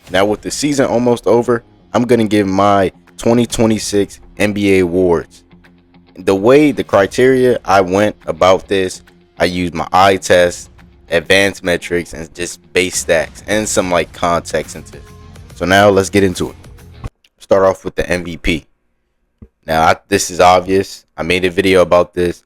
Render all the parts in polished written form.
Now, with the season almost over, I'm going to give my 2026 NBA awards. The criteria I went about this, I used my eye test, advanced metrics, and just base stats and some like context into it. So now let's get into it. Start off with the MVP. Now, this is obvious. I made a video about this.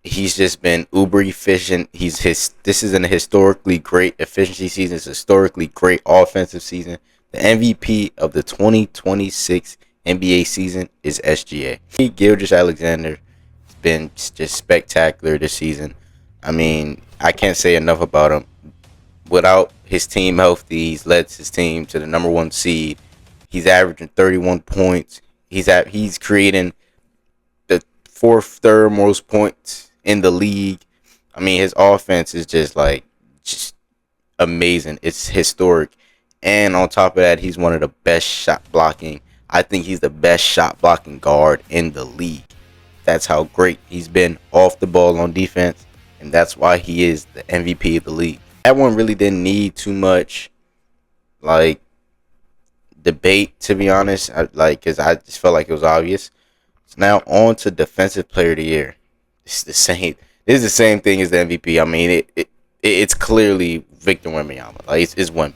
He's just been uber efficient. This is an historically great efficiency season. It's a historically great offensive season. The MVP of the 2026 NBA season is SGA. Gilgeous-Alexander has been just spectacular this season. I mean, I can't say enough about him. Without his team healthy, he's led his team to the #1 seed. He's averaging 31 points. He's creating the third most points in the league. I mean, his offense is just amazing. It's historic. And on top of that, he's one of the best shot blocking. I think he's the best shot blocking guard in the league. That's how great he's been off the ball on defense. And that's why he is the MVP of the league. That one really didn't need too much debate, to be honest. Because I just felt like it was obvious. So now on to Defensive Player of the Year. It's the same. This is the same thing as the MVP. I mean, it's clearly Victor Wembanyama. It's Wemby.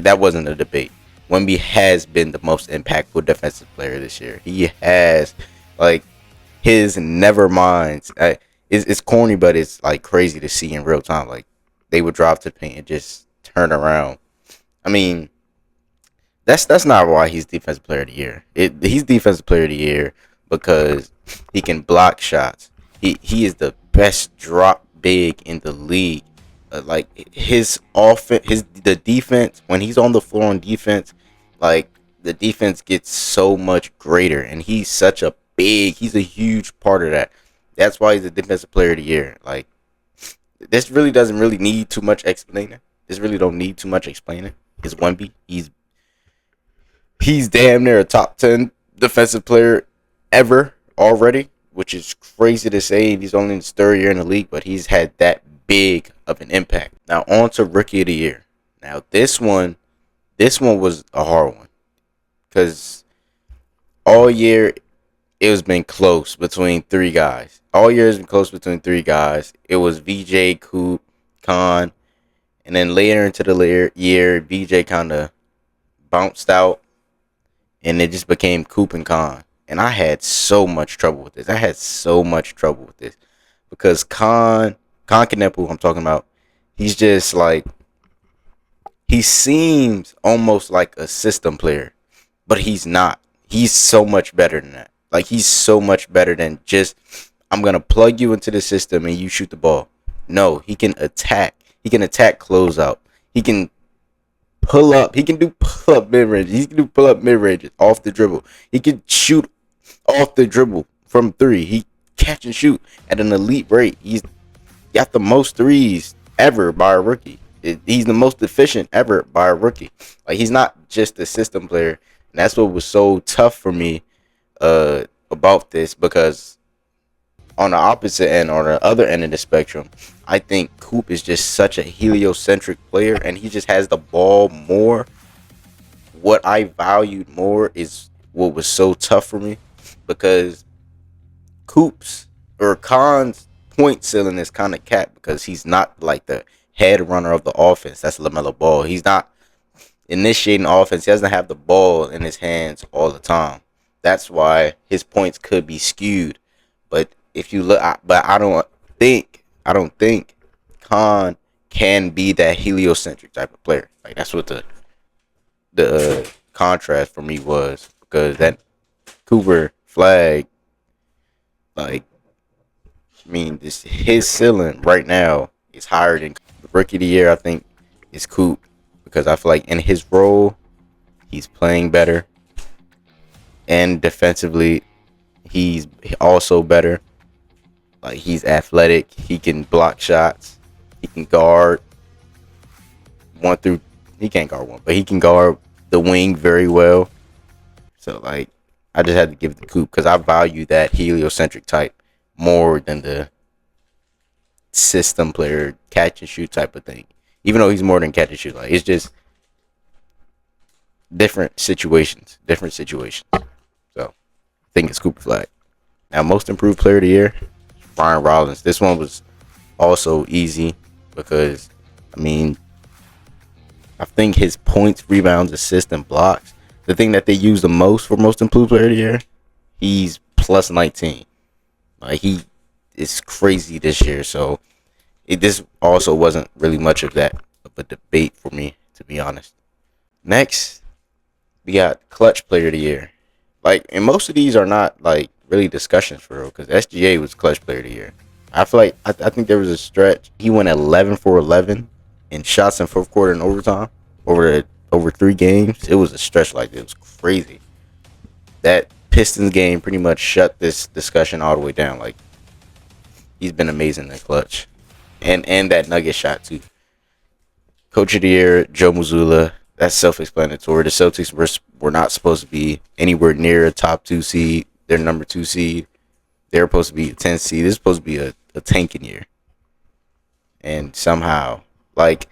That wasn't a debate. Wemby has been the most impactful defensive player this year. He has his never minds. It's corny, but it's crazy to see in real time. They would drive to the paint and just turn around. I mean, that's not why he's Defensive Player of the Year. He's Defensive Player of the Year because he can block shots. He is the best drop big in the league. His offense, the defense, when he's on the floor on defense, the defense gets so much greater, and he's a huge part of that. That's why he's the Defensive Player of the Year. This really doesn't really need too much explaining. This really don't need too much explaining. It's Wemby. He's damn near a top 10 defensive player ever already, which is crazy to say. He's only in his third year in the league, but he's had that big of an impact. Now on to Rookie of the Year. Now this one was a hard one because all year it was been close between three guys. All year it's been close between three guys. It was VJ, Coop, Khan, and then later into the year, VJ kind of bounced out, and it just became Coop and Khan. And I had so much trouble with this. Because Khan Knepu, I'm talking about, he's just he seems almost like a system player, but he's not. He's so much better than that. He's so much better than just, I'm going to plug you into the system and you shoot the ball. No, he can attack. He can attack closeout. He can pull up. He can do pull up mid range. He can do pull up mid range off the dribble. He can shoot off the dribble from three. He catch and shoot at an elite rate. He's got the most threes ever by a rookie. He's the most efficient ever by a rookie. He's not just a system player. And that's what was so tough for me about this, because on the opposite end, or the other end of the spectrum, I think Coop is just such a heliocentric player, and he just has the ball more. What I valued more is what was so tough for me, because Khan's point ceiling is kind of capped because he's not the head runner of the offense. That's LaMelo Ball. He's not initiating offense. He doesn't have the ball in his hands all the time. That's why his points could be skewed. But if you look, I don't think Khan can be that heliocentric type of player. That's what the contrast for me was, because that Cooper flag, his ceiling right now is higher than the Rookie of the Year. I think is Coop, because I feel in his role he's playing better, and defensively he's also better. He's athletic. He can block shots. He can guard he can't guard one, but he can guard the wing very well. So I just had to give it to Coop, because I value that heliocentric type more than the system player catch and shoot type of thing. Even though he's more than catch and shoot, it's just different situations. So I think it's Cooper Flag. Now, most improved player of the year, Brian Rollins. This one was also easy because, I mean, I think his points, rebounds, assists, and blocks, the thing that they use the most for most improved player of the year, he's plus 19. Like, he is crazy this year. So this also wasn't really much of a debate for me, to be honest. Next, we got clutch player of the year. Like, and most of these are not like really discussions for real, because SGA was clutch player of the year. I feel like I think there was a stretch he went 11 for 11 in shots in fourth quarter and overtime over 3 games. It was a stretch like this. It was crazy. That Pistons game pretty much shut this discussion all the way down. Like, he's been amazing in the clutch, and that nugget shot too. Coach of the year, Joe Mazzulla. That's self-explanatory. The Celtics were not supposed to be anywhere near a top 2 seed. They're number 2 seed. They're supposed to be a 10 seed. This is supposed to be a tanking year. And somehow, like,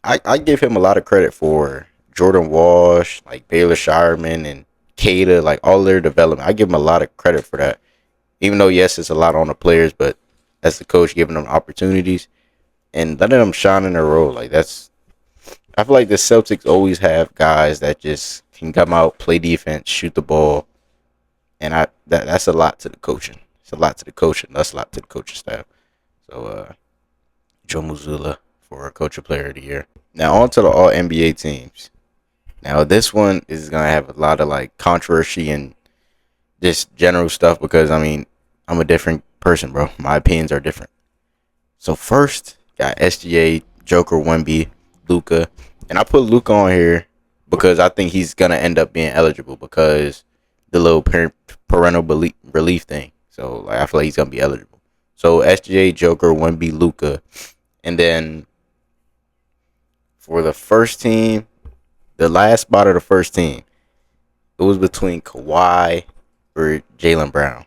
I give him a lot of credit for Jordan Walsh, like Baylor Shireman and Kada, like all their development. I give him a lot of credit for that. Even though, yes, it's a lot on the players, but as the coach, giving them opportunities and letting them shine in their role. Like, I feel like the Celtics always have guys that just can come out, play defense, shoot the ball, and that's a lot to the coaching. It's a lot to the coaching. That's a lot to the coaching staff. So, Joe Mazzulla for Coach of Player of the Year. Now on to the All NBA teams. Now this one is gonna have a lot of like controversy and just general stuff because I mean I'm a different person, bro. My opinions are different. So first, got SGA, Joker, Wemby, Luka, and I put Luka on here because I think he's gonna end up being eligible because the little parental relief thing. So like I feel like he's gonna be eligible. So SGA, Joker, Wemby, Luka, and then for the first team, the last spot of the first team, it was between Kawhi or Jaylen Brown,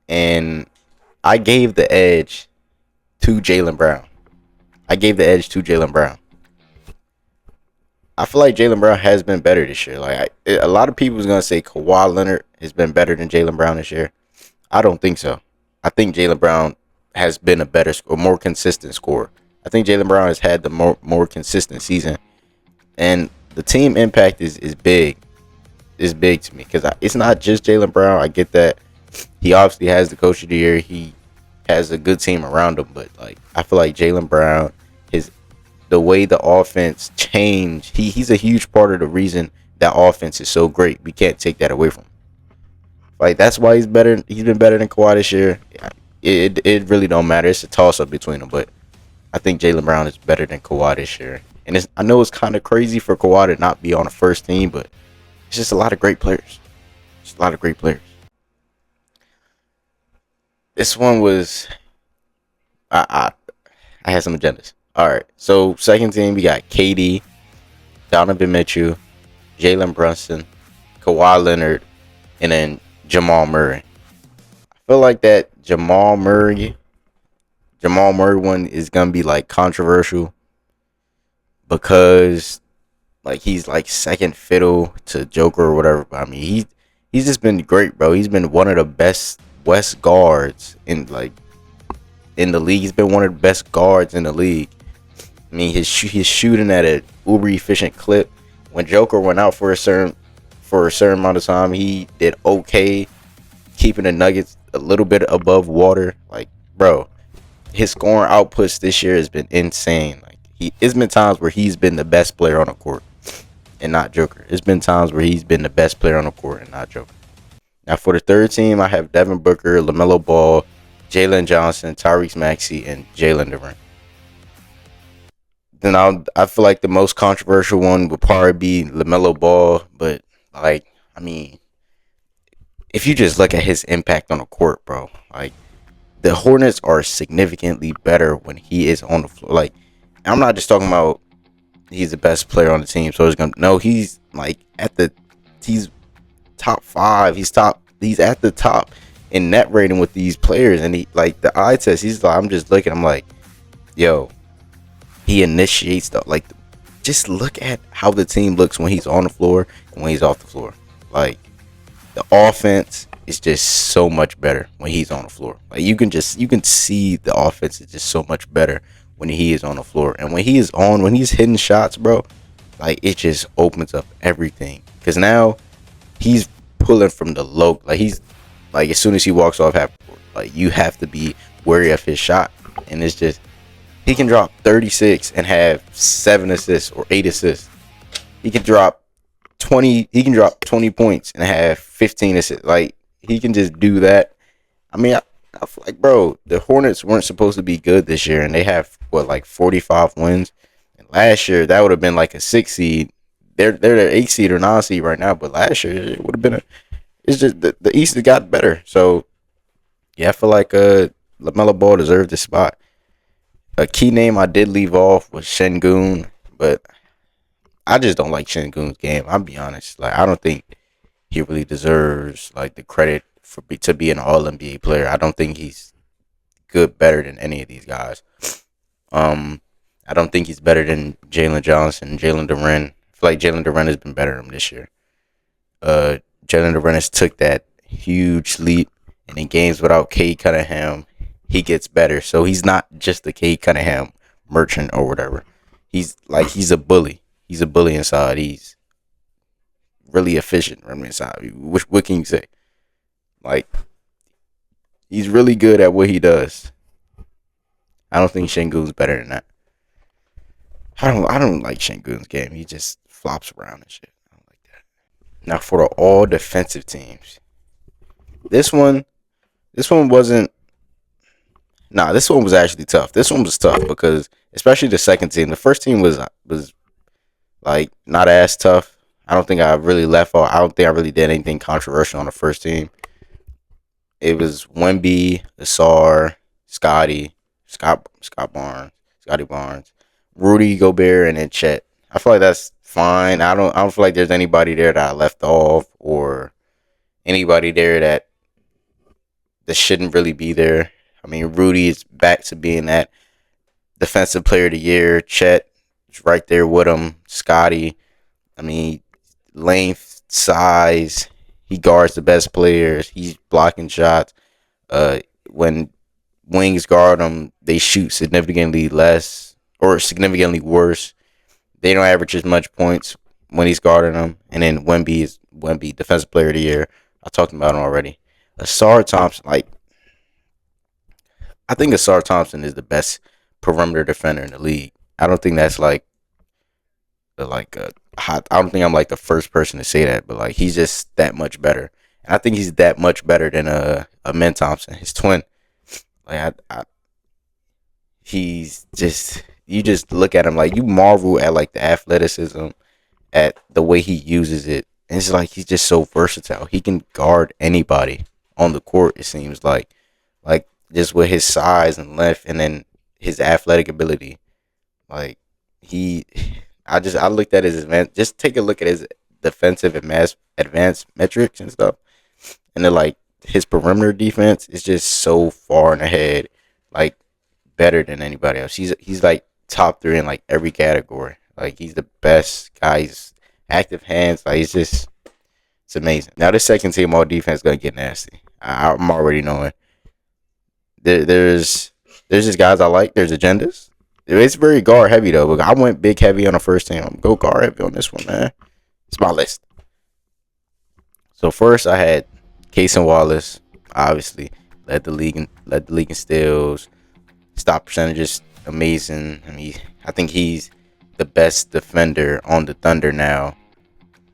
and I gave the edge to Jaylen Brown. I feel like Jaylen Brown has been better this year. Like a lot of people is gonna say Kawhi Leonard has been better than Jaylen Brown this year. I don't think so. I think Jaylen Brown has been a better or more consistent scorer. I think Jaylen Brown has had the more consistent season, and the team impact is big. Is big to me because it's not just Jaylen Brown. I get that he obviously has the coach of the year. He has a good team around him, but like I feel like Jaylen Brown, the way the offense changed, he's a huge part of the reason that offense is so great. We can't take that away from him. Like that's why he's better. He's been better than Kawhi this year. It really don't matter. It's a toss up between them, but I think Jaylen Brown is better than Kawhi this year. And I know it's kind of crazy for Kawhi to not be on the first team, but it's just a lot of great players. This one was I had some agendas. All right, so second team we got KD, Donovan Mitchell, Jalen Brunson, Kawhi Leonard, and then Jamal Murray. I feel like that Jamal Murray one is gonna be like controversial because like he's like second fiddle to Joker or whatever. But I mean he's just been great, bro. He's been one of the best West guards in the league. He's been one of the best guards in the league. I mean he's shooting at an uber efficient clip. When Joker went out for a certain amount of time, he did okay, keeping the Nuggets a little bit above water. Like, bro, his scoring outputs this year has been insane. Like, it's been times where he's been the best player on the court and not Joker. It's been times where he's been the best player on the court and not Joker. Now, for the third team, I have Devin Booker, LaMelo Ball, Jalen Johnson, Tyrese Maxey, and Jalen Duren. Then I feel like the most controversial one would probably be LaMelo Ball, but like, I mean, if you just look at his impact on the court, bro, like the Hornets are significantly better when he is on the floor. Like, I'm not just talking about he's the best player on the team, so he's like he's top 5. He's at the top in net rating with these players, and he like the eye test. He's like, I'm just looking. I'm like, yo. He initiates just look at how the team looks when he's on the floor and when he's off the floor. Like, the offense is just so much better when he's on the floor. Like, you can see the offense is just so much better when he is on the floor. And when he's hitting shots, bro, like, it just opens up everything. Cause now he's pulling from the low. Like, he's like, as soon as he walks off half court, like, you have to be wary of his shot. And it's just, he can drop 36 and have 7 assists or 8 assists. He can drop 20 points and have 15 assists. Like, he can just do that. I mean, I feel like, bro, the Hornets weren't supposed to be good this year, and they have what, like 45 wins. And last year that would have been like a 6 seed. They're the 8 seed or 9 seed right now, but last year it would have been it's just the East has got better. So yeah, I feel like LaMelo Ball deserved this spot. A key name I did leave off was Şengün, but I just don't like Şengün's game. I'll be honest. Like, I don't think he really deserves like the credit to be an All NBA player. I don't think he's better than any of these guys. I don't think he's better than Jalen Johnson, Jalen Duren. I feel like Jalen Duren has been better than him this year. Jalen Duren has took that huge leap, and in games without Cade Cunningham, he gets better. So he's not just the Cade Cunningham merchant or whatever. He's a bully. He's a bully inside. He's really efficient from inside. What can you say? Like, he's really good at what he does. I don't think Şengün's better than that. I don't like Şengün's game. He just flops around and shit. I don't like that. Now for the all defensive teams. This one wasn't. Nah, this one was actually tough. This one was tough because, especially the second team. The first team was like not as tough. I don't think I really left off. I don't think I really did anything controversial on the first team. It was Wemby, Asar, Scotty Barnes, Rudy Gobert, and then Chet. I feel like that's fine. I don't feel like there's anybody there that I left off or anybody there that shouldn't really be there. I mean, Rudy is back to being that defensive player of the year. Chet is right there with him. Scotty, I mean, length, size, he guards the best players. He's blocking shots. When wings guard him, they shoot significantly less or significantly worse. They don't average as much points when he's guarding them. And then Wemby, defensive player of the year. I talked about him already. Asar Thompson, I think Asar Thompson is the best perimeter defender in the league. I don't think that's like a hot. I don't think I'm like the first person to say that, but like, he's just that much better. And I think he's that much better than Amen Thompson, his twin. Like, he's just, you just look at him, like, you marvel at like the athleticism, at the way he uses it. And it's like, he's just so versatile. He can guard anybody on the court, it seems like just with his size and length, and then his athletic ability. Like, I looked at his event. Just take a look at his defensive and advanced metrics and stuff, and then like his perimeter defense is just so far and ahead, like better than anybody else. He's like top 3 in like every category. Like, he's the best guy. He's active hands. Like, it's amazing. Now this second team all defense is gonna get nasty. I'm already knowing. There's just guys I like. There's agendas. It's very guard heavy though. But I went big heavy on the first team. I'm gonna go guard heavy on this one, man. It's my list. So first I had Cason Wallace. Obviously led the league in steals, stop percentages, amazing. I mean, I think he's the best defender on the Thunder now.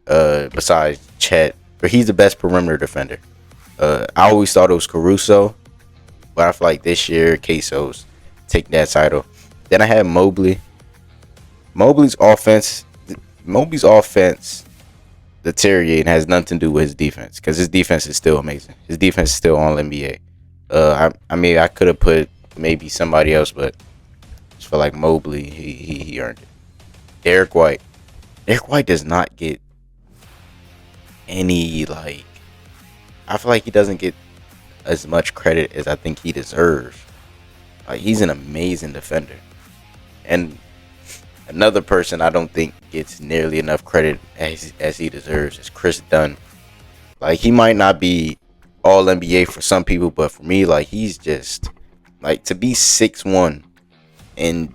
Besides Chet, but he's the best perimeter defender. I always thought it was Caruso, but I feel like this year Caso's taking that title. Then I had Mobley. Mobley's offense deteriorating has nothing to do with his defense, because his defense is still amazing. His defense is still on NBA. I mean, I could have put maybe somebody else, but I just feel like Mobley, he earned it. Derek White does not get any, like, I feel like he doesn't get as much credit as I think he deserves. Like, he's an amazing defender, and Another person I don't think gets nearly enough credit as he deserves is Chris Dunn. Like, he might not be all NBA for some people, but for me, like, he's just like, to be 6'1" and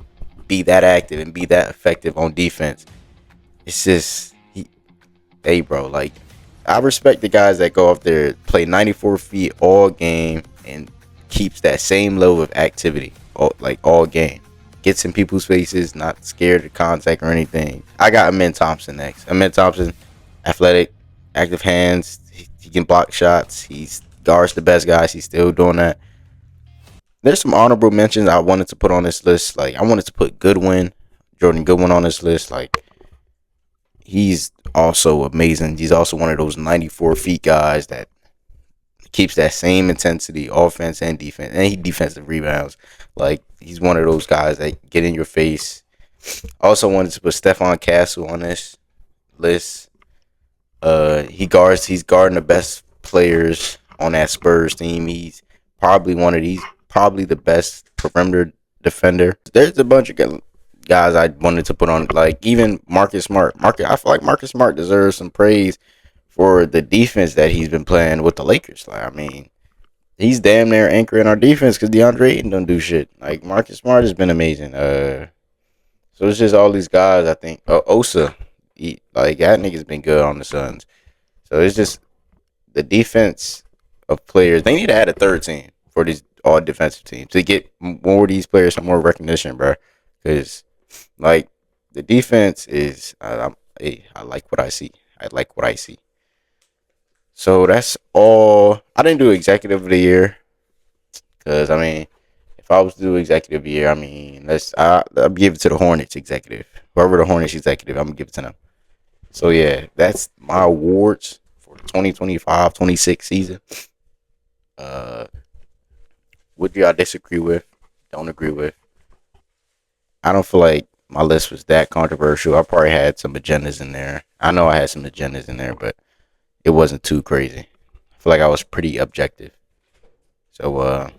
be that active and be that effective on defense. It's just hey, bro, like, I respect the guys that go up there, play 94 feet all game, and keeps that same level of activity all game. Gets in people's faces, not scared of contact or anything. I got Amin Thompson next. Amin Thompson, athletic, active hands. He can block shots. He's guards the best guys. He's still doing that. There's some honorable mentions I wanted to put on this list. Like, I wanted to put Goodwin, Jordan Goodwin, on this list. Like, he's also amazing. He's also one of those 94 feet guys that keeps that same intensity, offense and defense, and he defensive rebounds. Like, he's one of those guys that get in your face. Also wanted to put Stephon Castle on this list. He's guarding the best players on that Spurs team. He's probably the best perimeter defender. There's a bunch of guys I wanted to put on, like even Marcus Smart. I feel like Marcus Smart deserves some praise for the defense that he's been playing with the Lakers. Like, I mean, he's damn near anchoring our defense because DeAndre Ayton don't do shit. Like, Marcus Smart has been amazing. So it's just all these guys. I think Osa, like, that nigga's been good on the Suns. So it's just the defense of players. They need to add a third team for these all defensive teams to get more of these players some more recognition, bro. Because, like, the defense is, hey, I like what I see. I like what I see. So that's all. I didn't do executive of the year because, I mean, if I was to do executive of the year, I mean, I'll give it to the Hornets executive. Whoever the Hornets executive, I'm gonna give it to them. So yeah, that's my awards for the 2025-26 season. Uh, what do y'all disagree with? Don't agree with? I don't feel like my list was that controversial. I probably had some agendas in there. I know I had some agendas in there, but it wasn't too crazy. I feel like I was pretty objective. So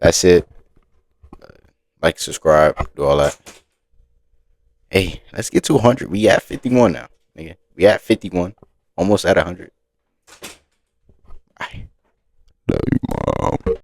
that's it. Like, subscribe, do all that. Hey, let's get to 100. We at 51 now, nigga. We at 51, almost at 100. Bye. Love you.